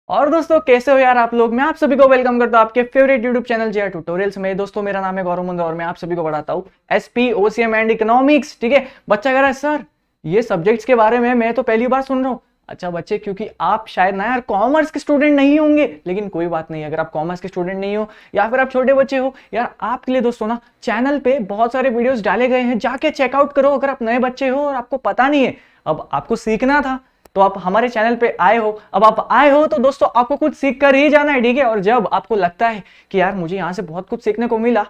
और दोस्तों कैसे हो यार आप लोग। मैं आप सभी को वेलकम करता हूं आपके फेवरेट यूट्यूब चैनल जे ट्यूटोरियल्स में। दोस्तों मेरा नाम है गौरव मुंदे और मैं आप सभी को पढ़ाता हूं एसपी ओसीएम एंड इकोनॉमिक्स। ठीक है, बच्चा कह रहा है सर ये सब्जेक्ट्स के बारे में मैं तो पहली बार सुन रहा हूँ। अच्छा बच्चे, क्योंकि आप शायद ना यार कॉमर्स के स्टूडेंट नहीं होंगे, लेकिन कोई बात नहीं, अगर आप कॉमर्स के स्टूडेंट नहीं हो या फिर आप छोटे बच्चे हो यार, आपके लिए दोस्तों ना चैनल पे बहुत सारे वीडियोस डाले गए हैं, जाके चेकआउट करो। अगर आप नए बच्चे हो और आपको पता नहीं है, अब आपको सीखना था तो आप हमारे चैनल पे आए हो। अब आप आए हो तो दोस्तों आपको कुछ सीख कर ही जाना है, ठीक है। और जब आपको लगता है कि यार मुझे यहां से बहुत कुछ सीखने को मिला,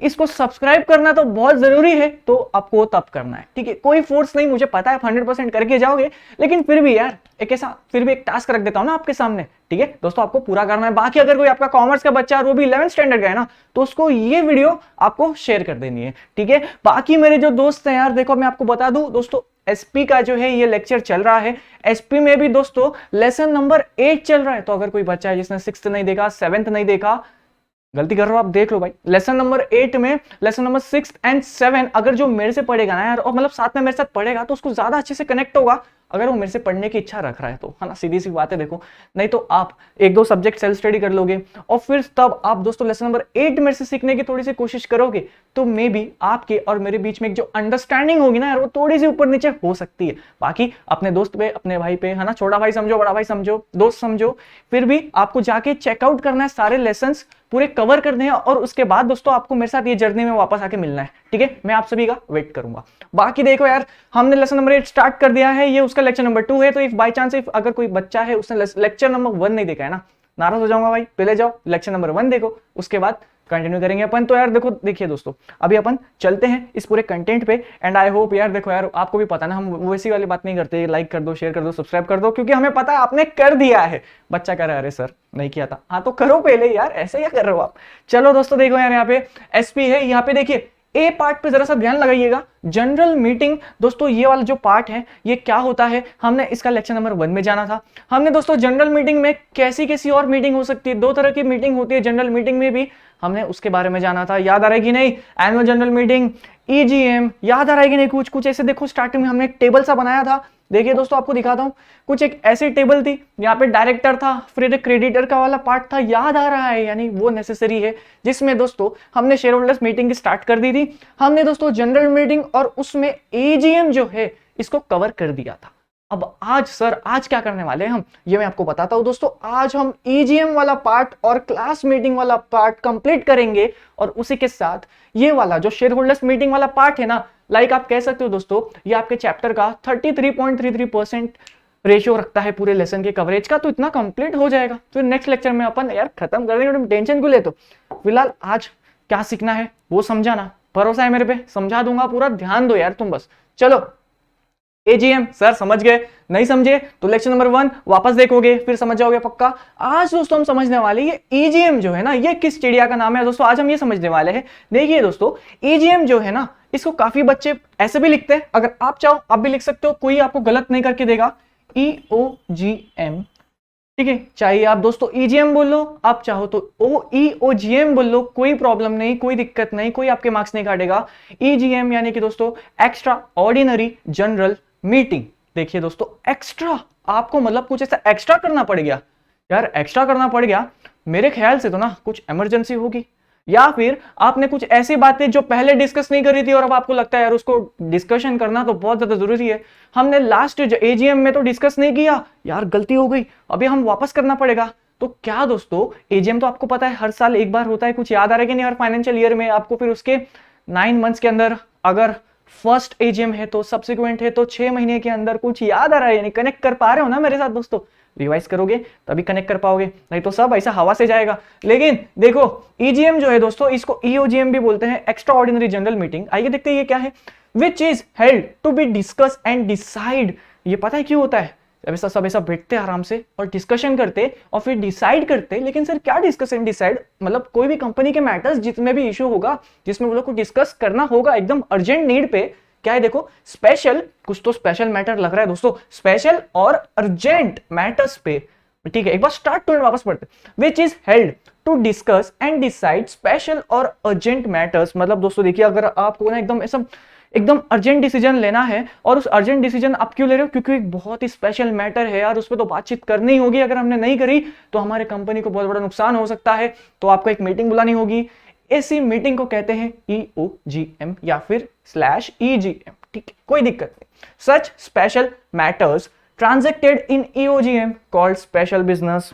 इसको सब्सक्राइब करना तो बहुत जरूरी है, तो आपको तब करना है, ठीक है। कोई फोर्स नहीं, मुझे पता है आप 100% करके जाओगे, लेकिन फिर भी यार एक टास्क रख देता हूं ना आपके सामने, ठीक है दोस्तों, आपको पूरा करना है। बाकी अगर कोई आपका कॉमर्स का बच्चा और वो भी 11th स्टैंडर्ड का है ना, तो उसको ये वीडियो आपको शेयर कर देनी है, ठीक है। बाकी मेरे जो दोस्त हैं यार, देखो मैं आपको बता दूं दोस्तों, एसपी का जो है ये लेक्चर चल रहा है। एसपी में भी दोस्तों लेसन नंबर 8 चल रहा है, तो अगर कोई बच्चा है जिसने 6th नहीं देखा, 7th नहीं देखा, गलती कर रहे हो आप, देख लो भाई। लेसन नंबर 8 में लेसन नंबर 6 एंड 7 अगर जो मेरे से पढ़ेगा ना यार, और मतलब साथ में मेरे साथ पढ़ेगा, तो उसको ज्यादा अच्छे से कनेक्ट होगा, अगर वो मेरे से पढ़ने की इच्छा रख रहा है तो, है ना। सीधी सी बात है देखो, नहीं तो आप एक दो सब्जेक्ट सेल्फ स्टडी कर लोगे और फिर तब आप दोस्तों लेसन नंबर 8 मेरे से सीखने की थोड़ी सी कोशिश करोगे, तो मे बी आपके और मेरे बीच में एक जो अंडरस्टैंडिंग होगी ना यार, वो थोड़ी सी ऊपर नीचे हो सकती है। बाकी अपने दोस्त पे, अपने भाई पे, है ना, छोटा भाई समझो, बड़ा भाई समझो, दोस्त समझो, फिर भी आपको जाके चेकआउट करना है, सारे लेसन पूरे कवर करने हैं, और उसके बाद दोस्तों आपको मेरे साथ ये जर्नी में वापस आके मिलना है, ठीक है। मैं आप सभी का वेट करूंगा। बाकी देखो यार, हमने लेसन नंबर 8 स्टार्ट कर दिया है, ये उसका लेक्चर नंबर 2 है, तो इफ बाय चांस इफ अगर कोई बच्चा है उसने लेक्चर नंबर 1 नहीं देखा है ना, नाराज हो जाऊंगा भाई, पहले जाओ लेक्चर नंबर 1 देखो, उसके बाद कंटिन्यू करेंगे अपन। तो यार देखो, देखिए दोस्तों, अभी अपन चलते हैं इस पूरे कंटेंट पे, एंड आई होप यार, देखो यार आपको भी पता ना, हम वैसी वाली बात नहीं करते, लाइक कर दो, शेयर कर दो, सब्सक्राइब कर दो, क्योंकि हमें पता है आपने कर दिया है। बच्चा कह रहा है अरे सर नहीं किया था, हाँ तो करो पहले यार, ऐसे क्या कर रहे हो आप। चलो दोस्तों देखो यार, यहाँ पे एसपी है, यहाँ पे देखिए ए पार्ट पे जरा सा ध्यान लगाइएगा, जनरल मीटिंग। दोस्तों ये वाला जो पार्ट है ये क्या होता है, हमने इसका लेक्चर नंबर 1 में जाना था। हमने दोस्तों जनरल मीटिंग में कैसी कैसी और मीटिंग हो सकती है, 2 तरह की मीटिंग होती है जनरल मीटिंग में भी, हमने उसके बारे में जाना था। याद आ रहा है कि नहीं, एनुअल जनरल मीटिंग, ईजीएम, याद आ रहा है कि नहीं, कुछ कुछ ऐसे देखो, स्टार्टिंग में हमने एक टेबल सा बनाया था। देखिए दोस्तों आपको दिखाता हूं, कुछ एक ऐसी टेबल थी, यहाँ पे डायरेक्टर था, फिर एक क्रेडिटर का वाला पार्ट था, याद आ रहा है, यानी वो नेसेसरी है, जिसमें दोस्तों हमने शेयर होल्डर्स मीटिंग स्टार्ट कर दी थी। हमने दोस्तों जनरल मीटिंग और उसमें एजीएम जो है इसको कवर कर दिया था। अब आज सर, आज क्या करने वाले हैं हम, ये मैं आपको बताता हूं दोस्तों। आज हम ईजीएम वाला पार्ट और क्लास मीटिंग वाला पार्ट कंप्लीट करेंगे, और उसी के साथ ये वाला जो शेयर होल्डर्स मीटिंग वाला पार्ट है ना, लाइक आप कह सकते हो दोस्तों, ये आपके चैप्टर का 33.33% रेशियो रखता है पूरे लेसन के कवरेज का, तो इतना कंप्लीट हो जाएगा, फिर नेक्स्ट लेक्चर में अपन यार खत्म कर देंगे, टेंशन क्यों लेते हो। फिलहाल आज क्या सीखना है वो समझाना, भरोसा है मेरे पे, समझा दूंगा पूरा, ध्यान दो यार तुम बस। चलो, एजीएम सर समझ गए, नहीं समझे तो लेक्चर नंबर 1 वापस देखोगे, फिर समझ जाओगे पक्का। आज दोस्तों हम समझने वाले ये ईजीएम जो है ना, ये किस चिड़िया का नाम है दोस्तों, आज हम ये समझने वाले हैं। देखिए दोस्तों, ईजीएम जो है ना, इसको काफी बच्चे ऐसे भी लिखते हैं, अगर आप चाहो आप भी लिख सकते हो, कोई आपको गलत नहीं करके देगा, ईओजीएम, ठीक है। चाहे आप दोस्तों ईजीएम बोल लो, आप चाहो तो ईओजीएम बोल लो, कोई प्रॉब्लम नहीं, कोई दिक्कत नहीं, कोई आपके मार्क्स नहीं काटेगा। ईजीएम यानी कि दोस्तों एक्स्ट्रा ऑर्डिनरी जनरल मीटिंग। देखिए दोस्तों, एक्स्ट्रा, आपको मतलब कुछ ऐसा एक्स्ट्रा करना पड़ गया यार, एक्स्ट्रा करना पड़ गया, मेरे ख्याल से तो ना कुछ इमरजेंसी होगी, या फिर आपने कुछ ऐसी बातें जो पहले डिस्कस नहीं करी थी और अब आपको लगता है यार उसको डिस्कशन करना तो बहुत ज्यादा जरूरी है, हमने लास्ट एजीएम में तो डिस्कस नहीं किया यार, गलती हो गई, अभी हम वापस करना पड़ेगा। तो क्या दोस्तों, एजीएम तो आपको पता है हर साल एक बार होता है, कुछ याद आ रहा है कि नहीं, हर फाइनेंशियल ईयर में आपको, फिर उसके 9 मंथ्स के अंदर, अगर फर्स्ट एजीएम है तो सब्सिक्वेंट है तो 6 महीने के अंदर, कुछ याद आ रहा है, यानी कनेक्ट कर पा रहे हो ना मेरे साथ दोस्तों, रिवाइज करोगे तभी कनेक्ट कर पाओगे, नहीं तो सब ऐसा हवा से जाएगा। लेकिन देखो ईजीएम जो है दोस्तों, इसको ईओजीएम भी बोलते हैं, एक्स्ट्रा ऑर्डिनरी जनरल मीटिंग। आइए देखते हैं ये क्या है, which is held to be discuss and decide. ये पता है क्यों होता है, ऐसा सब ऐसा बैठते आराम से और डिस्कशन करते और फिर डिसाइड करते। लेकिन सर क्या डिस्कस एंड डिसाइड, मतलब कोई भी कंपनी के मैटर्स जिसमें भी इशू होगा, जिसमें वो लोग को डिस्कस करना होगा एकदम अर्जेंट नीड पे, क्या है देखो, स्पेशल, कुछ तो स्पेशल मैटर लग रहा है दोस्तों, स्पेशल और अर्जेंट मैटर्स पे, ठीक है। एक बार स्टार्ट टू एंड वापस पढ़ते, which is held to discuss and decide special और अर्जेंट मैटर्स। मतलब दोस्तों देखिए, अगर आपको ना एकदम ऐसा एकदम अर्जेंट डिसीजन लेना है, और उस अर्जेंट डिसीजन आप क्यों ले रहे हो? क्योंकि एक बहुत ही स्पेशल मैटर है यार, उस पर तो बातचीत करनी होगी। अगर हमने नहीं करी तो हमारे कंपनी को बहुत बड़ा नुकसान हो सकता है, तो आपको एक मीटिंग बुलानी होगी। ऐसी मीटिंग को कहते हैं EOGM या फिर /EGM, ठीक है, कोई दिक्कत नहीं। सच स्पेशल मैटर्स ट्रांजेक्टेड इन EOGM कॉल्ड स्पेशल बिजनेस।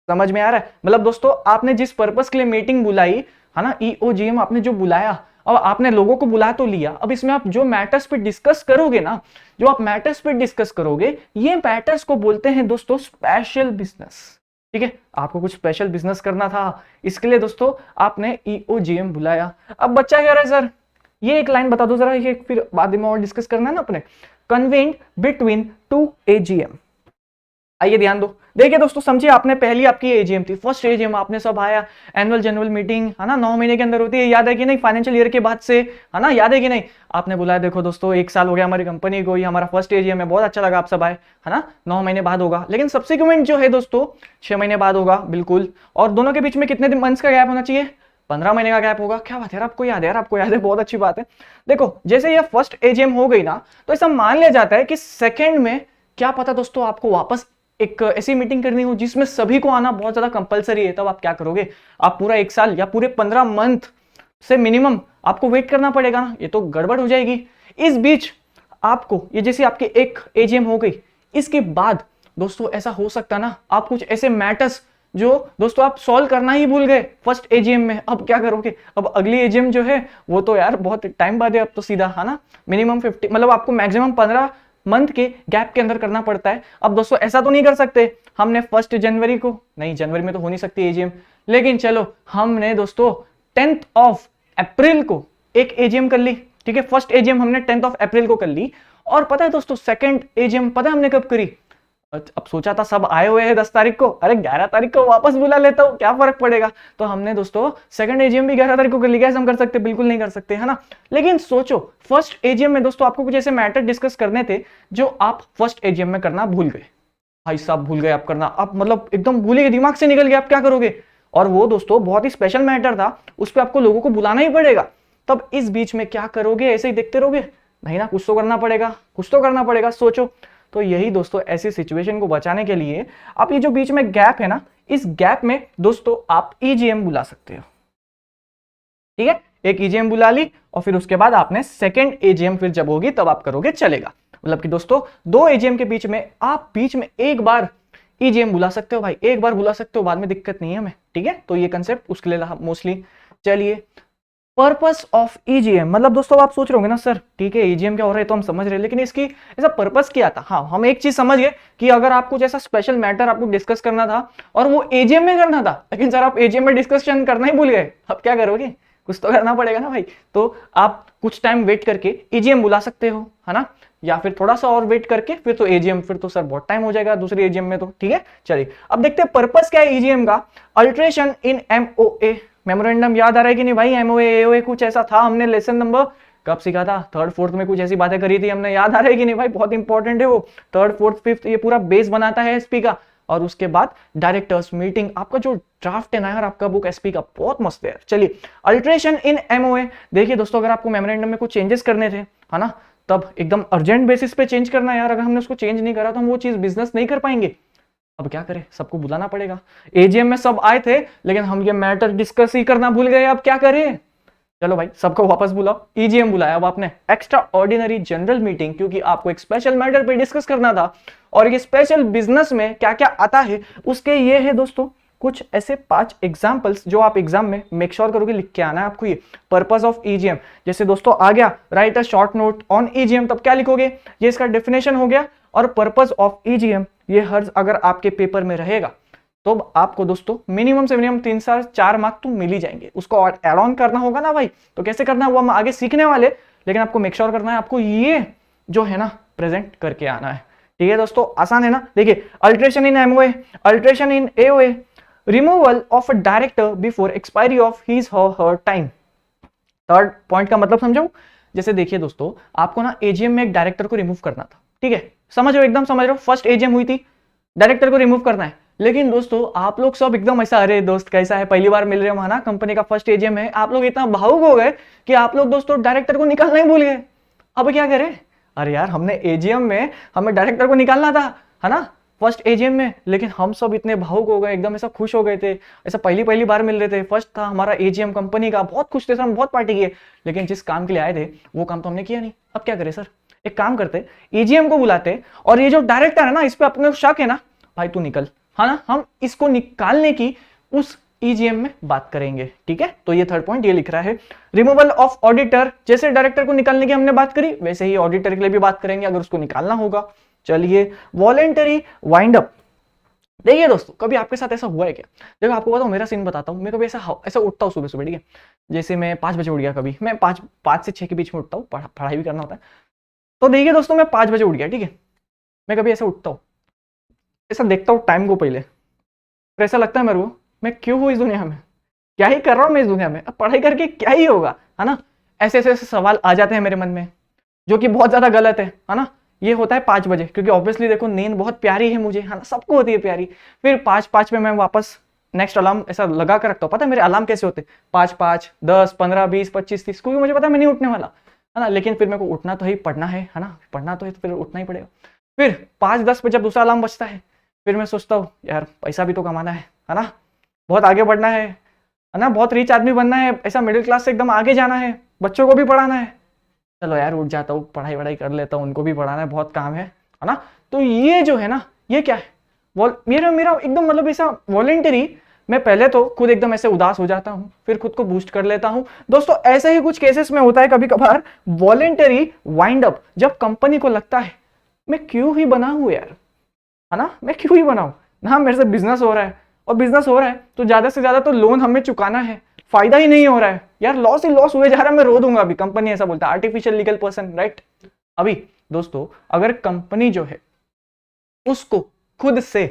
समझ में आ रहा है? मतलब दोस्तों, आपने जिस पर्पस के लिए मीटिंग बुलाई है ना, EOGM आपने जो बुलाया, अब आपने लोगों को बुला तो लिया, अब इसमें आप जो मैटर्स पे डिस्कस करोगे ना, जो आप मैटर्स पे डिस्कस करोगे, ये मैटर्स को बोलते हैं दोस्तों स्पेशल बिजनेस। ठीक है, आपको कुछ स्पेशल बिजनेस करना था, इसके लिए दोस्तों आपने EOGM बुलाया। अब बच्चा कह रहा है सर ये एक लाइन बता दो जरा, ये फिर बाद में और डिस्कस करना है ना अपने। Convent between 2 AGM। आइए ध्यान दो, देखिए दोस्तों, समझिए आपने पहली आपकी एजीएम थी, फर्स्ट एजीएम, आपने सब आया, एनुअल जनरल मीटिंग है ना, 9 महीने के अंदर होती है, याद है कि नहीं? फाइनेंशियल ईयर के बाद से, है ना, याद है कि नहीं? आपने बुलाया, देखो दोस्तों 1 साल हो गया हमारी कंपनी को, ये हमारा फर्स्ट एजीएम है, बहुत अच्छा लगा आप सब आए, है ना, 9 महीने बाद होगा, लेकिन सब्सिक्वेंट जो है दोस्तों 6 महीने बाद होगा, बिल्कुल। और दोनों के बीच में कितने मंथ्स का गैप होना चाहिए? 15 महीने का गैप होगा। क्या बात है यार, आपको याद है यार, आपको याद है, बहुत अच्छी बात है। देखो जैसे ये फर्स्ट एजीएम हो गई ना, तो ऐसा मान लिया जाता है कि सेकेंड में, क्या पता दोस्तों आपको वापस एक ऐसी मीटिंग करनी हो जिसमें सभी को आना बहुत ज्यादा कंपलसरी है, तब आप क्या करोगे? आप पूरा 1 साल या पूरे 15 मंथ से मिनिमम आपको वेट करना पड़ेगा ना, ये तो गड़बड़ हो जाएगी। इस बीच आपको ये जैसे आपकी एक एजीएम हो गई, इसके बाद दोस्तों ऐसा हो सकता ना, आप कुछ ऐसे मैटर्स जो दोस्तों आप सॉल्व करना ही भूल गए फर्स्ट एजीएम में, अब क्या करोगे? अब अगली एजीएम जो है वो तो यार बहुत टाइम बाद है, अब तो सीधा, है ना, मिनिमम 50, मतलब आपको मैक्सिमम 15 मंथ के गैप के अंदर करना पड़ता है। अब दोस्तों ऐसा तो नहीं कर सकते हमने 1 जनवरी को, नहीं जनवरी में तो हो नहीं सकती एजीएम, लेकिन चलो हमने दोस्तों 10 अप्रैल को एक एजीएम कर ली, ठीक है, फर्स्ट एजीएम हमने 10 अप्रैल को कर ली। और पता है दोस्तों सेकंड एजीएम पता है हमने कब करी? अब सोचा था सब आए हुए हैं 10 तारीख को, अरे 11 तारीख को वापस बुला लेता हूं, क्या फर्क पड़ेगा? तो हमने दोस्तों सेकंड एजीएम भी 11 तारीख को कर ली। कैसे हम कर सकते? बिल्कुल नहीं कर सकते, है ना। लेकिन सोचो फर्स्ट एजीएम में दोस्तों आपको कुछ ऐसे मैटर डिस्कस करने थे जो आप फर्स्ट एजीएम में करना भूल गए। भाई साहब भूल गए आप करना, आप मतलब एकदम भूल गए, दिमाग से निकल गया, आप क्या करोगे? और वो दोस्तों बहुत ही स्पेशल मैटर था, उस पर आपको लोगों को बुलाना ही पड़ेगा। तब इस बीच में क्या करोगे? ऐसे ही देखते रहोगे? नहीं ना, कुछ तो करना पड़ेगा, कुछ तो करना पड़ेगा, सोचो। तो यही दोस्तों ऐसी सिचुएशन को बचाने के लिए आप ये जो बीच में गैप है ना, इस गैप में दोस्तों आप EGM बुला सकते हो। ठीक है, एक EGM बुला ली और फिर उसके बाद आपने सेकंड EGM फिर जब होगी तब आप करोगे, चलेगा। मतलब कि दोस्तों 2 EGM के बीच में आप बीच में एक बार EGM बुला सकते हो भाई, एक बार बुला सकते हो, बाद में दिक्कत नहीं है हमें। ठीक है, तो ये कंसेप्ट उसके लिए मोस्टली। चलिए, पर्पस ऑफ EGM, मतलब दोस्तों आप सोच रहे होंगे ना सर ठीक है EGM क्या हो रहा है तो हम समझ रहे हैं, लेकिन इसकी ऐसा पर्पस क्या था? हाँ, हम एक चीज समझ गए कि अगर आपको जैसा स्पेशल मैटर आपको डिस्कस करना था और वो EGM में करना था, लेकिन सर आप EGM में डिस्कशन करना ही भूल गए, अब क्या करोगे? कुछ तो करना पड़ेगा ना भाई। तो आप कुछ टाइम वेट करके EGM बुला सकते हो, है ना, या फिर थोड़ा सा और वेट करके फिर तो EGM, फिर तो सर बहुत टाइम हो जाएगा दूसरी EGM में तो। ठीक है, चलिए अब देखते हैं पर्पस क्या है EGM का। अल्ट्रेशन इन MOA, मेमोरेंडम याद आ रहा है कि नहीं भाई? MOA AOA कुछ ऐसा था, हमने लेसन नंबर कब सीखा था? 3rd 4th में कुछ ऐसी बातें करी थी हमने, याद आ रहा है कि नहीं भाई? बहुत इंपॉर्टेंट है वो, 3rd 4th 5th ये पूरा बेस बनाता है SP का। और उसके बाद डायरेक्टर्स मीटिंग, आपका जो ड्राफ्ट है ना यार आपका बुक SP का बहुत मस्त है। चलिए, अल्ट्रेशन इन MOA, देखिए दोस्तों अगर आपको मेमोरेंडम में कुछ चेंजेस करने थे, है ना, तब एकदम अर्जेंट बेसिस पे चेंज करना है यार, अगर हमने उसको चेंज नहीं करा तो हम वो चीज बिजनेस नहीं कर पाएंगे। अब क्या करें? सबको बुलाना पड़ेगा। EGM में सब आए थे लेकिन हम ये मैटर डिस्कस ही करना भूल गए, अब क्या करें? चलो भाई सबको वापस बुलाओ, EGM बुलाया। अब आपने एक्स्ट्रा ऑर्डिनरी जनरल मीटिंग, क्योंकि आपको एक स्पेशल मैटर पे डिस्कस करना था और ये स्पेशल बिजनेस में क्या क्या आता है उसके ये है दोस्तों कुछ ऐसे 5 एग्जांपल्स जो आप एग्जाम में मेक श्योर करोगे लिख के आना है आपको। ये पर्पस ऑफ EGM, जैसे दोस्तों आ गया right a short note on EGM, तब क्या लिखोगे? ये इसका डेफिनेशन हो गया। और पर्पस ऑफ EGM ये हर अगर आपके पेपर में रहेगा तो आपको दोस्तों मिनिमम से मिनिमम 3 से 4 मार्क तो मिल ही जाएंगे। उसको एड ऑन करना होगा ना भाई, तो कैसे करना है वो हम आगे सीखने वाले, लेकिन आपको मेक श्योर करना है आपको ये जो है ना प्रेजेंट करके आना है। ठीक है दोस्तों, आसान है ना। देखिए, alteration in MOA, alteration in AOA, removal of a director before expiry of his her time. 3rd point का मतलब समझाऊं? जैसे देखिए दोस्तों, आपको ना EGM में एक डायरेक्टर को रिमूव करना था, ठीक है, समझ रहे हो, एकदम समझ रहे हो, फर्स्ट EGM हुई थी, डायरेक्टर को रिमूव करना है। लेकिन दोस्तों आप लोग सब एकदम ऐसा, अरे दोस्त कैसा है, पहली बार मिल रहे हो, है ना, कंपनी का फर्स्ट EGM है, आप लोग इतना भावुक हो गए कि आप लोग दोस्तों डायरेक्टर को निकालना ही भूल गए। अब क्या करें? अरे यार, हमने एजीएम में हमें डायरेक्टर को निकालना था, है ना, फर्स्ट एजीएम में, लेकिन हम सब इतने भावुक हो गए, एकदम ऐसा खुश हो गए थे, ऐसा पहली पहली बार मिल रहे थे, फर्स्ट था हमारा एजीएम कंपनी का, बहुत खुश थे सर, हम बहुत पार्टी किए, लेकिन जिस काम के लिए आए थे वो काम तो हमने किया नहीं। अब क्या करें सर? एक काम करते, एजीएम को बुलाते, और ये जो डायरेक्टर है ना, इस पे अपने को शक है ना, भाई तू निकल, है ना, हम इसको निकालने की उस ईजीएम में बात करेंगे, ठीक है। तो ये थर्ड पॉइंट ये लिख रहा है, रिमूवल ऑफ ऑडिटर, जैसे डायरेक्टर को निकालने की हमने बात करी, वैसे ही ऑडिटर के लिए भी बात करेंगे अगर उसको निकालना होगा। चलिए, वॉलेंटरी वाइंड अप। देखिए दोस्तों, कभी आपके साथ ऐसा हुआ है क्या? देखो आपको बताऊं, मेरा सीन बताता हूं, मैं कभी ऐसा ऐसा उठता हूँ सुबह सुबह, ठीक है, जैसे मैं 5 बजे उठ गया, कभी मैं 5 से 6 के बीच में उठता हूँ, पढ़ाई भी करना होता है। तो देखिए दोस्तों, मैं 5 बजे उठ गया, ठीक है, मैं कभी ऐसा उठता हूँ, ऐसा देखता हूँ टाइम को पहले, फिर ऐसा लगता है मेरे को, मैं क्यों हूँ इस दुनिया में, क्या ही कर रहा हूँ मैं इस दुनिया में, अब पढ़ाई करके क्या ही होगा, है ना। ऐसे ऐसे सवाल आ जाते हैं मेरे मन में, जो कि बहुत ज्यादा गलत है ना। ये होता है 5 बजे, क्योंकि ऑब्वियसली देखो नींद बहुत प्यारी है मुझे, है ना, सबको होती है प्यारी। फिर 5 में मैं वापस नेक्स्ट अलार्म ऐसा लगा कर रखता हूँ। पता है मेरे अलार्म कैसे होते? 5, 10, 15, 20, 25, 30, क्योंकि मुझे पता है मैं नहीं उठने वाला, है ना, लेकिन फिर मेरे को उठना तो ही, पढ़ना है ना, पढ़ना तो है, तो फिर उठना ही पड़ेगा। फिर 5-10 पे जब दूसरा अलार्म बजता है, फिर मैं सोचता हूँ यार पैसा भी तो कमाना है ना, बहुत आगे बढ़ना है ना, बहुत रिच आदमी बनना है, ऐसा मिडिल क्लास से एकदम आगे जाना है, बच्चों को भी पढ़ाना है। चलो यार उठ जाता हूँ, पढ़ाई वढ़ाई कर लेता हूँ, उनको भी पढ़ाना है, बहुत काम है ना। तो ये जो है ना, ये क्या है, मेरा मेरा एकदम मतलब ऐसा वॉलेंटरी, मैं पहले तो खुद एकदम ऐसे उदास हो जाता हूँ, फिर खुद को बूस्ट कर लेता हूँ। दोस्तों ऐसे ही कुछ केसेस में होता है कभी कभार, वॉलेंटरी वाइंड अप, जब कंपनी को लगता है मैं क्यों ही बना हूँ यार, है ना, मैं क्यों ही बनाऊं ना, मेरे से बिजनेस हो रहा है, और बिजनेस हो रहा है तो ज्यादा से ज्यादा तो लोन हमें चुकाना है, फायदा ही नहीं हो रहा है यार, लॉस ही लॉस हुए जा रहा है, मैं रो दूंगा अभी, कंपनी ऐसा बोलता है, आर्टिफिशियल लीगल पर्सन, राइट। अभी दोस्तों अगर कंपनी जो है उसको खुद से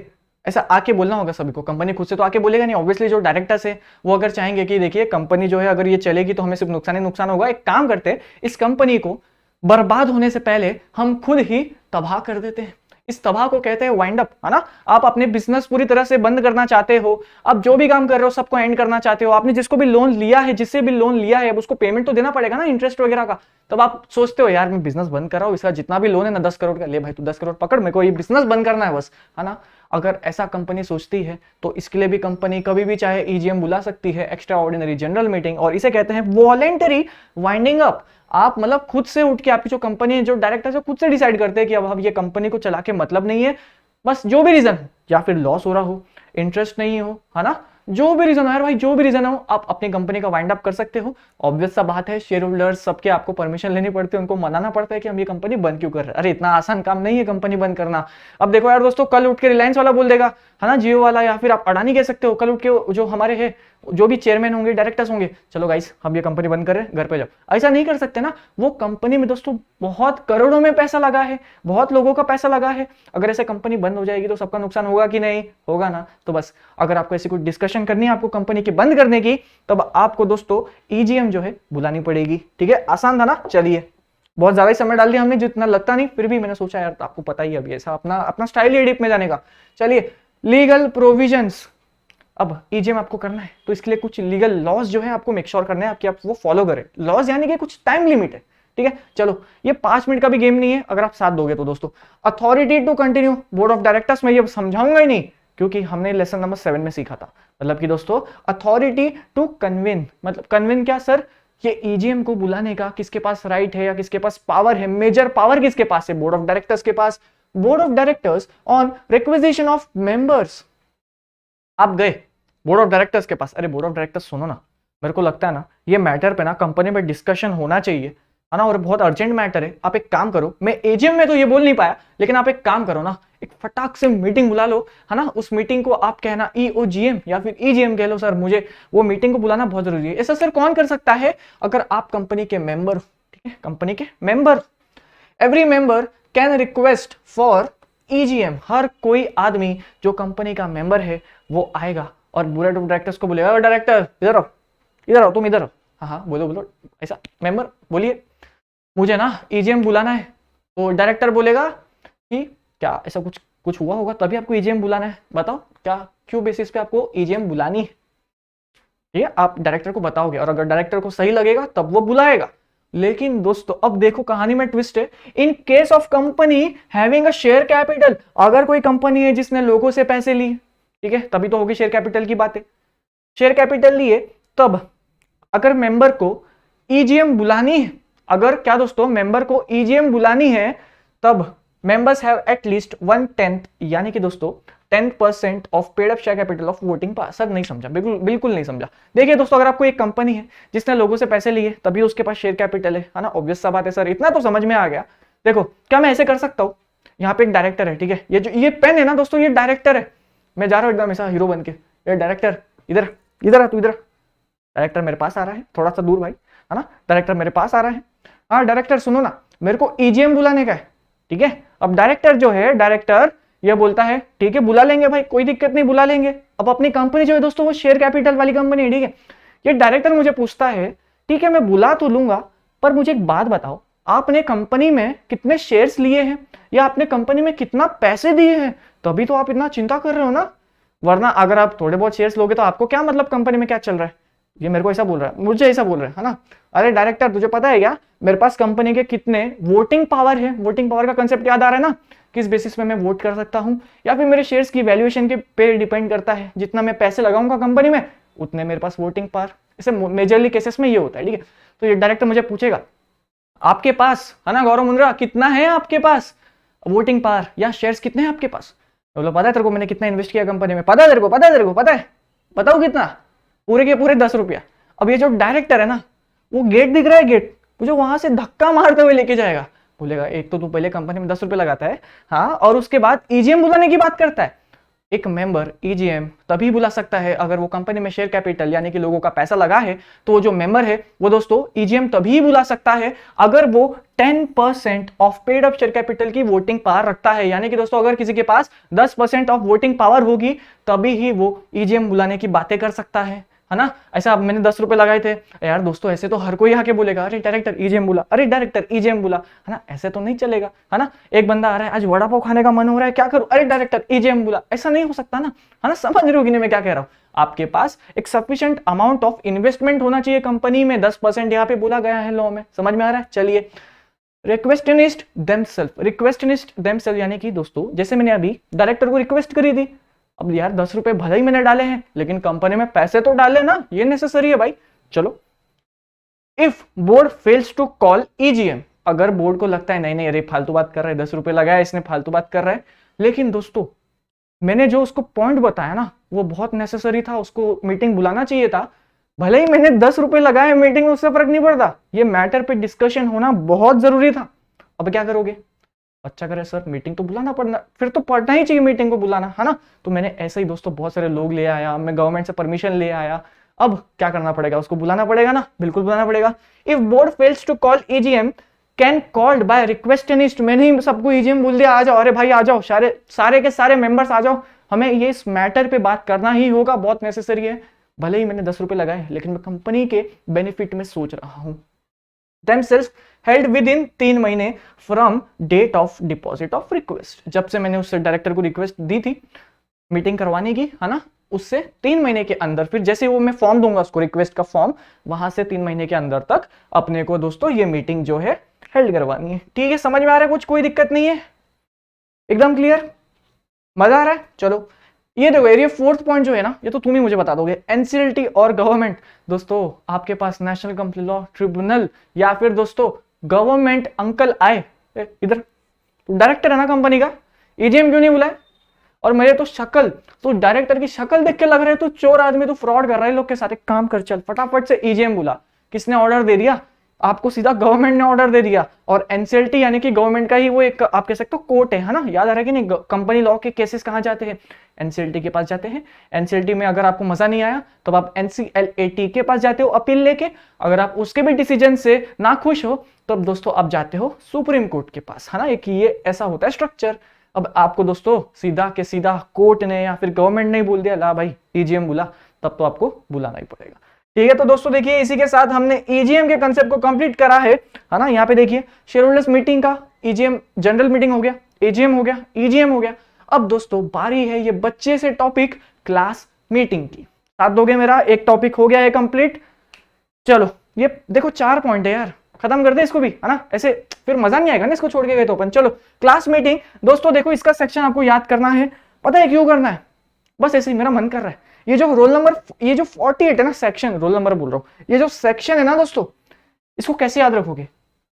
ऐसा आके बोलना होगा सभी को, कंपनी खुद से तो आके बोलेगा नहीं, ऑब्वियसली जो डायरेक्टर्स है वो अगर चाहेंगे कि देखिए कंपनी जो है अगर ये चलेगी तो हमें सिर्फ नुकसान ही नुकसान होगा, एक काम करते हैं, इस कंपनी को बर्बाद होने से पहले हम खुद ही तबाह कर देते हैं। इस तबाह को कहते हैं वाइंड अप, है ना। आप अपने बिजनेस पूरी तरह से बंद करना चाहते हो, आप जो भी काम कर रहे हो सबको एंड करना चाहते हो, आपने जिसको भी लोन लिया है, जिससे भी लोन लिया है, अब उसको पेमेंट तो देना पड़ेगा ना, इंटरेस्ट वगैरह का। तब आप सोचते हो यार मैं बिजनेस बंद कर रहा हूँ, इसका जितना भी लोन है ना 10 करोड़ का, ले भाई तू 10 करोड़ पकड़, मेरे को ये बिजनेस बंद करना है बस, है ना। अगर ऐसा कंपनी सोचती है तो इसके लिए भी कंपनी कभी भी चाहे ईजीएम बुला सकती है, एक्स्ट्रा ऑर्डिनरी जनरल मीटिंग, और इसे कहते हैं वॉलेंटरी वाइंडिंग अप। आप मतलब खुद से उठ के, आपकी जो कंपनी है, जो डायरेक्टर है, खुद से डिसाइड करते हैं कि अब ये कंपनी को चला के मतलब नहीं है, बस जो भी रीजन हो, या फिर लॉस हो रहा हो, इंटरेस्ट नहीं हो, है ना, जो भी रीजन हो यार भाई, जो भी रीजन हो, आप अपनी कंपनी का वाइंड अप कर सकते हो। ऑब्वियस सा बात है, शेयर होल्डर्स सबके आपको परमिशन लेनी पड़ती है, उनको मनाना पड़ता है कि हम ये कंपनी बंद क्यों कर रहे हैं। अरे इतना आसान काम नहीं है कंपनी बंद करना। अब देखो यार दोस्तों, कल उठ के रिलायंस वाला बोल देगा, है ना, जियो वाला, या फिर आप अडानी कह सकते हो, कल उठ के जो हमारे है, जो भी चेयरमैन होंगे, डायरेक्टर्स होंगे, चलो गाइस हम ये कंपनी बंद कर रहे हैं, घर पे जाओ, ऐसा नहीं कर सकते ना। वो कंपनी में दोस्तों बहुत करोड़ों में पैसा लगा है, बहुत लोगों का पैसा लगा है, अगर ऐसे कंपनी बंद हो जाएगी तो सबका नुकसान होगा कि नहीं होगा ना। तो बस अगर आपको ऐसी कुछ डिस्कशन करनी है आपको कंपनी की बंद करने की, तब आपको दोस्तों ईजीएम जो है बुलानी पड़ेगी, ठीक है। आसान था ना। चलिए, बहुत ज्यादा ही समय डाल दिया हमने, जितना लगता नहीं, फिर भी मैंने सोचा यार आपको पता ही अभी ऐसा अपना अपना स्टाइल ही डीप में जाने का। चलिए, लीगल प्रोविजंस, अब ईजीएम आपको करना है तो इसके लिए कुछ लीगल लॉज जो है आपको मेक श्योर करना है आपकी, आप वो फॉलो करें। लॉज यानी कि कुछ टाइम लिमिट है, ठीक है। चलो, ये 5 मिनट का भी गेम नहीं है अगर आप साथ दोगे तो। दोस्तों, authority to continue board of directors में ये समझाऊंगा ही नहीं, क्योंकि हमने लेसन नंबर 7 में सीखा था। मतलब कि दोस्तों, अथॉरिटी टू कन्विन, मतलब कन्विन क्या सर, ये ईजीएम को बुलाने का किसके पास राइट है या किसके पास पावर है, मेजर पावर किसके पास है, बोर्ड ऑफ डायरेक्टर्स के पास। Board of directors on requisition of members, आप गए बोर्ड ऑफ डायरेक्टर्स के पास, अरे बोर्ड ऑफ डायरेक्टर्स सुनो ना, मेरे को लगता है ना ये मैटर पे ना कंपनी में डिस्कशन होना चाहिए, है ना, और बहुत अर्जेंट मैटर है। आप एक काम करो, मैं एजीएम में तो ये बोल नहीं पाया, लेकिन आप एक काम करो ना, एक फटाक से मीटिंग बुला लो, है ना। उस मीटिंग को आप कहना ईओजीएम या फिर ईजीएम कह लो, सर मुझे वो मीटिंग को बुलाना बहुत जरूरी है। ऐसा सर कौन कर सकता है? अगर आप कंपनी के मेंबर, ठीक है, कंपनी के member, every member can request for EGM, हर कोई आदमी जो कंपनी का मेंबर है वो आएगा और बोर्ड ऑफ डायरेक्टर्स को बोलेगा, डायरेक्टर इधर आओ, इधर आओ, तुम इधर आओ, हाँ हाँ बोलो बोलो, ऐसा मेंबर बोलिए मुझे ना ईजीएम बुलाना है। तो डायरेक्टर बोलेगा कि क्या ऐसा कुछ कुछ हुआ होगा तभी आपको ईजीएम बुलाना है, बताओ क्या, क्यों बेसिस पे आपको ईजीएम बुलानी है, ठीक है। आप डायरेक्टर को बताओगे और अगर डायरेक्टर को सही लगेगा तब वो बुलाएगा, लेकिन दोस्तों अब देखो कहानी में ट्विस्ट है। In case of company having a share capital, अगर कोई कंपनी है जिसने लोगों से पैसे लिए, ठीक है, तभी तो होगी शेयर कैपिटल की बातें। शेयर कैपिटल लिए तब अगर मेंबर को ईजीएम बुलानी है, अगर क्या दोस्तों मेंबर को ईजीएम बुलानी है, तब मेंबर्स हैव एट लीस्ट 1/10 यानी कि दोस्तों 10% of paid up share capital of voting power. Sir नहीं समझा, बिल्कुल बिल्कुल नहीं समझा। देखिए दोस्तों, अगर आपको एक कंपनी है जिसने लोगों से पैसे लिए तभी उसके पास शेयर कैपिटल है ना, ऑब्वियस सा बात है सर, इतना तो समझ में आ गया। देखो क्या मैं ऐसे कर सकता हूँ, यहाँ पे एक डायरेक्टर है, ठीक है, ये जो ये पेन है ना दोस्तों, ये डायरेक्टर है। मैं जा रहा हूँ एकदम ऐसा हीरो बन के, ये डायरेक्टर इधर इधर आ, तू इधर। डायरेक्टर मेरे पास आ रहा है, थोड़ा सा दूर भाई, है ना, डायरेक्टर मेरे पास आ रहा है। हाँ डायरेक्टर सुनो ना, मेरे को ईजीएम बुलाने का है, ठीक है। अब डायरेक्टर जो है, डायरेक्टर ये बोलता है ठीक है बुला लेंगे भाई, कोई दिक्कत नहीं, बुला लेंगे। अब अपनी कंपनी जो है दोस्तों वो शेयर कैपिटल वाली कंपनी है, ठीक है। ये डायरेक्टर मुझे पूछता है ठीक है मैं बुला तो लूंगा, पर मुझे एक बात बताओ, आपने कंपनी में कितने शेयर्स लिए हैं या आपने कंपनी में कितना पैसे दिए हैं, तभी तो आप इतना चिंता कर रहे हो ना। वरना अगर आप थोड़े बहुत शेयर्स लोगे तो आपको क्या मतलब कंपनी में क्या चल रहा है। ये मेरे को ऐसा बोल रहा है, मुझे ऐसा बोल रहा है ना। अरे डायरेक्टर तुझे पता है क्या मेरे पास कंपनी के कितने वोटिंग पावर है। वोटिंग पावर का कंसेप्ट याद आ रहा है ना, किस बेसिस पे मैं वोट कर सकता हूं, या फिर मेरे शेयर्स की वैल्यूएशन के पे डिपेंड करता है। जितना मैं पैसे लगाऊंगा कंपनी में उतने मेरे पास वोटिंग पावर। इसे मेजरली केसेस में ये होता है, ठीक है। तो ये डायरेक्टर मुझे पूछेगा आपके पास, है ना गौरव मुंद्रा, कितना है आपके पास वोटिंग पावर या शेयर्स कितने हैं आपके पास। बोलो पता है तेरे को मैंने कितना इन्वेस्ट किया कंपनी में, पता है तेरे को, पता है तेरे को, पता है, बताओ कितना, पूरे के पूरे 10 रुपया। अब ये जो डायरेक्टर है ना, वो गेट दिख रहा है, गेट मुझे वहां से धक्का मारते हुए लेके जाएगा, बोलेगा एक तो तू पहले कंपनी में 10 रुपए लगाता है, हाँ, और उसके बाद ईजीएम बुलाने की बात करता है। एक मेंबर ईजीएम तभी बुला सकता है अगर वो कंपनी में शेयर कैपिटल यानी कि लोगों का पैसा लगा है। तो जो मेंबर है वो दोस्तों ईजीएम तभी बुला सकता है अगर वो 10% of paid up share capital की वोटिंग पावर रखता है। यानी कि दोस्तों अगर किसी के पास 10% ऑफ वोटिंग पावर होगी तभी ही वो ईजीएम बुलाने की बातें कर सकता है ना। ऐसा अब मैंने 10 रुपए लगाए थे यार दोस्तों, ऐसे तो हर कोई आके बोलेगा अरे डायरेक्टर ईजीएम बुला, अरे डायरेक्टर ईजीएम बुला, है ना, ऐसे तो नहीं चलेगा, है ना। एक बंदा आ रहा है आज वड़ा पाव खाने का मन हो रहा है, क्या करूं, अरे डायरेक्टर ईजीएम बुला, ऐसा नहीं हो सकता ना, है ना। समझ रहे हो कि नहीं मैं क्या कह रहा हूं। आपके पास एक सफिशिएंट अमाउंट ऑफ इन्वेस्टमेंट होना चाहिए कंपनी में, 10% यहाँ पे बोला गया है लॉ में, समझ में आ रहा है। चलिए रिक्वेस्टनिस्ट देमसेल्फ, रिक्वेस्टनिस्ट देमसेल्फ यानी कि दोस्तों जैसे मैंने अभी डायरेक्टर को रिक्वेस्ट करी थी, अब यार 10 रुपए भले ही मैंने डाले हैं लेकिन कंपनी में पैसे तो डाले ना, ये नेसेसरी है भाई। चलो if board fails to call EGM, अगर बोर्ड को लगता है नहीं नहीं अरे फालतू बात कर रहा है, 10 रुपए लगाया इसने फालतू बात कर रहा है, लेकिन दोस्तों मैंने जो उसको पॉइंट बताया ना वो बहुत नेसेसरी था, उसको मीटिंग बुलाना चाहिए था। भले ही मैंने 10 रुपए लगाए मीटिंग में, उससे फर्क नहीं पड़ता, ये मैटर पे डिस्कशन होना बहुत जरूरी था। अब क्या करोगे, अच्छा करे सर मीटिंग तो बुलाना पड़ना, फिर तो पढ़ना ही चाहिए मीटिंग को बुलाना, है ना। तो मैंने ऐसे ही दोस्तों बहुत सारे लोग ले आया, मैं गवर्नमेंट से परमिशन ले आया, अब क्या करना पड़ेगा, उसको बुलाना पड़ेगा ना, बिल्कुल बुलाना पड़ेगा। If board fails to call EGM can called by requisitionist, मैंने ही सबको ईजीएम बोल दिया, आ जाओ, अरे भाई आ जाओ, सारे के सारे मेंबर्स आ जाओ, हमें ये इस मैटर पे बात करना ही होगा, बहुत नेसेसरी है। भले ही मैंने 10 रुपए लगाए लेकिन मैं कंपनी के बेनिफिट में सोच रहा हूं। themselves held within 3 महीने from date of deposit of request, जब से मैंने उससे डायरेक्टर को रिक्वेस्ट दी थी मीटिंग करवाने की, है ना, उससे 3 महीने के अंदर, फिर जैसे वो मैं फॉर्म दूंगा उसको रिक्वेस्ट का फॉर्म, वहां से 3 महीने के अंदर तक अपने को दोस्तों ये मीटिंग जो है हेल्ड करवानी है। ठीक है, समझ में आ रहा है कुछ, कोई दिक्कत नहीं है, एकदम क्लियर, मजा आ रहा है। चलो ये देखो ये 4th पॉइंट जो है ना, ये तो तुम ही मुझे बता दोगे, एनसीएलटी और गवर्नमेंट। दोस्तों आपके पास नेशनल कंपनी लॉ ट्रिब्यूनल या फिर दोस्तों गवर्नमेंट अंकल आए इधर, तो डायरेक्टर है ना कंपनी का, ईजीएम क्यों नहीं बुलाए। और मेरे तो शक्ल, तो डायरेक्टर की शक्ल देख के लग रहा है तो चोर आदमी, तो फ्रॉड कर रहा है लोग के साथ। एक काम कर, चल फटाफट से ईजीएम बुला। किसने ऑर्डर दे दिया आपको, सीधा गवर्नमेंट ने ऑर्डर दे दिया। और एनसीएलटी यानी कि गवर्नमेंट का ही वो एक आप कह सकते हो कोर्ट है ना, याद आ रहा है कि नहीं, कंपनी लॉ के केसेस कहां जाते हैं, एनसीएलटी के पास जाते हैं। एनसीएलटी में अगर आपको मजा नहीं आया तो आप एनसीएलएटी के पास जाते हो अपील लेके, अगर आप उसके भी डिसीजन से ना खुश हो तब दोस्तों आप जाते हो सुप्रीम कोर्ट के पास, है ना। एक ये ऐसा होता है स्ट्रक्चर। अब आपको दोस्तों सीधा के सीधा कोर्ट ने या फिर गवर्नमेंट ने बोल दिया ला भाई ईजीएम बुला, तब तो आपको बुलाना ही पड़ेगा। ठीक है, तो दोस्तों देखिए इसी के साथ हमने ईजीएम के कंसेप्ट को कंप्लीट करा है ना। यहाँ पे देखिए शेयर होल्डर्स मीटिंग का ईजीएम, जनरल मीटिंग हो गया, ईजीएम हो गया, ईजीएम हो गया। अब दोस्तों बारी है ये बच्चे से टॉपिक क्लास मीटिंग की। साथ दोगे मेरा, एक टॉपिक हो गया है कंप्लीट। चलो ये देखो 4 पॉइंट है यार, खत्म कर दे इसको भी, है ना, ऐसे फिर मजा नहीं आएगा ना इसको छोड़ के गए तो अपन। चलो क्लास मीटिंग दोस्तों, देखो इसका सेक्शन आपको याद करना है, पता है क्यों करना है, बस ऐसे ही मेरा मन कर रहा है। ये जो रोल नंबर, ये जो 48 है ना सेक्शन, रोल नंबर बोल रहा हूं, ये जो सेक्शन है ना दोस्तों, इसको कैसे याद रखोगे,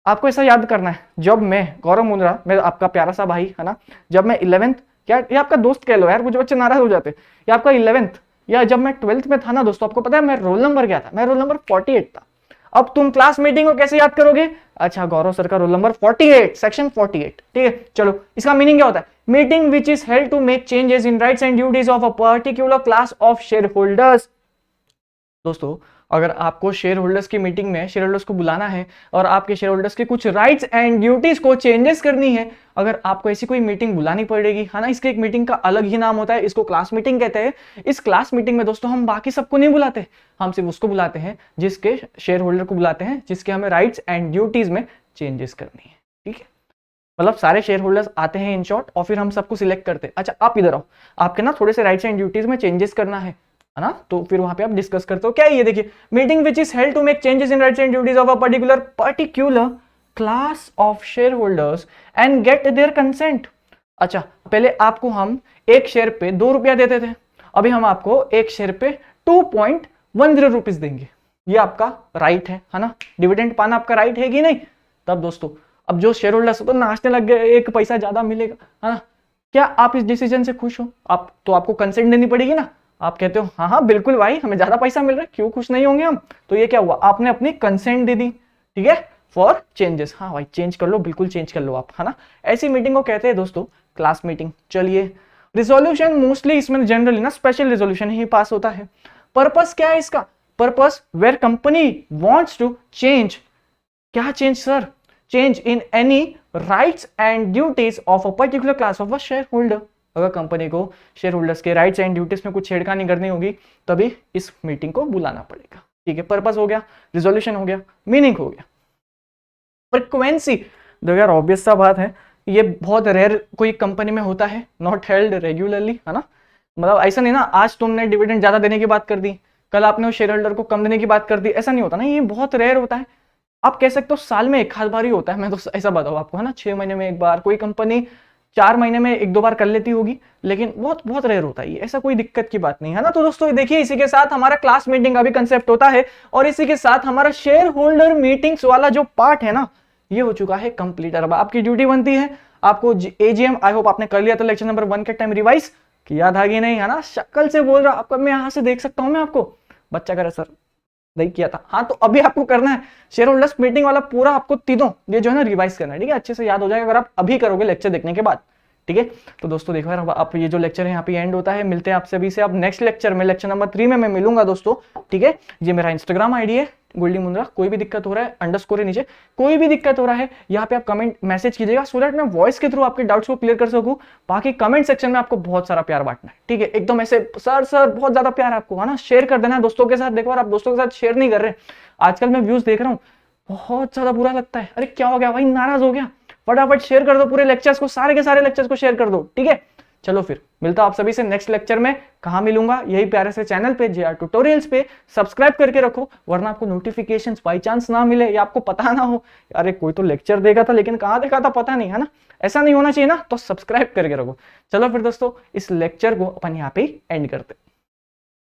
आपको ऐसा याद करना है, जब मैं गौरव मुंद्रा, मैं आपका प्यारा सा भाई है ना, जब मैं 11th, क्या ये आपका दोस्त कह लो यार, मुझे बच्चे नाराज हो जाते, ये आपका 11th या जब मैं 12th में था ना दोस्तों, आपको पता है मैं रोल नंबर क्या था, मैं रोल नंबर 48 था। अब तुम क्लास मीटिंग को कैसे याद करोगे, अच्छा गौरव सर का रोल नंबर 48, सेक्शन 48, ठीक है। चलो इसका मीनिंग क्या होता है, meeting which is held to make changes in rights and duties of a particular class of shareholders. दोस्तों अगर आपको शेयर होल्डर्स की मीटिंग में शेयर होल्डर्स को बुलाना है और आपके शेयर होल्डर्स के कुछ राइट्स एंड ड्यूटीज को चेंजेस करनी है, अगर आपको ऐसी कोई मीटिंग बुलानी पड़ेगी, है ना, इसके एक मीटिंग का अलग ही नाम होता है, इसको क्लास मीटिंग कहते हैं। इस क्लास मीटिंग में दोस्तों हम बाकी सबको नहीं बुलाते, हम सिर्फ उसको बुलाते हैं जिसके शेयर होल्डर को बुलाते हैं जिसके हमें राइट्स एंड ड्यूटीज में चेंजेस करनी है, ठीक है। मतलब सारे शेयर होल्डर्स आते हैं इन शॉर्ट और फिर हम सबको सिलेक्ट करते हैं, अच्छा आप इधर आओ, आपके ना थोड़े से राइट्स एंड ड्यूटीज में चेंजेस करना है ना, तो फिर वहां पे आप डिस्कस करते हो क्या है ये, देखिए meeting which is held to make changes in rights and duties of a particular class of shareholders and get their consent. अच्छा पहले आपको हम एक शेयर पे 2 रुपया देते थे, अभी हम आपको एक शेयर पे 2.10 रुपीज देंगे, ये आपका राइट है ना, डिविडेंड पाना आपका राइट है कि नहीं। तब दोस्तों अब जो शेयर होल्डर्स तो नाचने लग गए, एक पैसा ज्यादा मिलेगा, है ना, क्या आप इस डिसीजन से खुश हो, आप तो आपको कंसेंट देनी पड़ेगी ना, आप कहते हो हाँ हाँ बिल्कुल भाई हमें ज्यादा पैसा मिल रहा है, क्यों खुश नहीं होंगे हम, तो ये क्या हुआ, आपने अपनी कंसेंट दे दी, ठीक है, फॉर चेंजेस, हाँ भाई चेंज कर लो, बिल्कुल चेंज कर लो आप, है ना। ऐसी मीटिंग को कहते हैं दोस्तों क्लास मीटिंग। चलिए रिजोल्यूशन, मोस्टली इसमें जनरली ना स्पेशल रिजोल्यूशन ही पास होता है। पर्पस क्या है इसका, purpose where company wants to change, क्या change sir, change in any rights and duties of a particular class of a share holder. अगर कंपनी को शेयर होल्डर्स के राइट्स एंड ड्यूटीज में कुछ छेड़खानी करनी होगी तभी इस मीटिंग को बुलाना पड़ेगा, ठीक है। पर्पस हो गया, रिजोल्यूशन हो गया, मीनिंग हो गया। फ्रीक्वेंसी, देखो यार ऑब्वियस सा बात है, ये बहुत रेयर कोई कंपनी में होता है, नॉट हेल्ड रेगुलरली, है ना, मतलब ऐसा नहीं ना आज तुमने डिविडेंड ज्यादा देने की बात कर दी, कल आपने शेयर होल्डर को कम देने की बात कर दी, ऐसा नहीं होता ना, ये बहुत रेयर होता है। आप कह सकते हो साल में 1 आध बार ही होता है, मैं तो ऐसा बताऊँ आपको, है ना, 6 महीने में 1 बार, कोई कंपनी 4 महीने में 1-2 बार कर लेती होगी, लेकिन बहुत बहुत रेयर होता है ये, ऐसा कोई दिक्कत की बात नहीं है ना। तो दोस्तों देखिए इसी के साथ हमारा क्लास मीटिंग का भी कंसेप्ट होता है और इसी के साथ हमारा शेयर होल्डर मीटिंग्स वाला जो पार्ट है ना ये हो चुका है कंप्लीट। अब आपकी ड्यूटी बनती है आपको एजीएम, आई होप आपने कर लिया तो लेक्चर नंबर 1 के टाइम रिवाइज किया था कि नहीं, है ना, शक्ल से बोल रहा आपको, मैं यहां से देख सकता हूं, मैं आपको बच्चा कह रहा सर नहीं किया था, हाँ तो अभी आपको करना है शेयर होल्डर्स मीटिंग वाला पूरा, आपको तीनों ये जो है ना रिवाइज करना है, ठीक है, अच्छे से याद हो जाएगा अगर आप अभी करोगे लेक्चर देखने के बाद, ठीक है। तो दोस्तों देखो यार आप ये जो लेक्चर है यहाँ पे एंड होता है, मिलते हैं आप सभी से अब नेक्स्ट लेक्चर में, लेक्चर नंबर 3 में मैं मिलूंगा दोस्तों, ठीक है। ये मेरा इंस्टाग्राम आईडी है गोल्डी मुंद्रा, कोई भी दिक्कत हो रहा है अंडरस्कोर है नीचे, कोई भी दिक्कत हो रहा है यहाँ पे आप कमेंट मैसेज कीजिएगा सो दैट मैं वॉइस के थ्रू आपके डाउट्स को क्लियर कर सकूं। बाकी कमेंट सेक्शन में आपको बहुत सारा प्यार बांटना है, ठीक है, एकदम ऐसे सर सर बहुत ज्यादा प्यार आपको, है ना, शेयर कर देना है दोस्तों के साथ। देखो यार आप दोस्तों के साथ शेयर नहीं कर रहे, आजकल मैं व्यूज देख रहा हूँ बहुत ज्यादा बुरा लगता है, अरे क्या हो गया भाई, नाराज हो गया, फटाफट शेयर कर दो पूरे लेक्चर्स को, सारे के सारे लेक्चर्स को शेयर कर दो, ठीक है। चलो फिर मिलता हूं आप सभी से नेक्स्ट लेक्चर में, कहां मिलूंगा, यही प्यारे से चैनल पे जेआर ट्यूटोरियल्स पे, सब्सक्राइब करके रखो वरना आपको नोटिफिकेशंस बाई चांस ना मिले या आपको पता ना हो अरे कोई तो लेक्चर देखा था लेकिन कहां देखा था पता नहीं, है ना, ऐसा नहीं होना चाहिए ना, तो सब्सक्राइब करके रखो। चलो फिर दोस्तों इस लेक्चर को अपन यहाँ पे एंड करते हैं।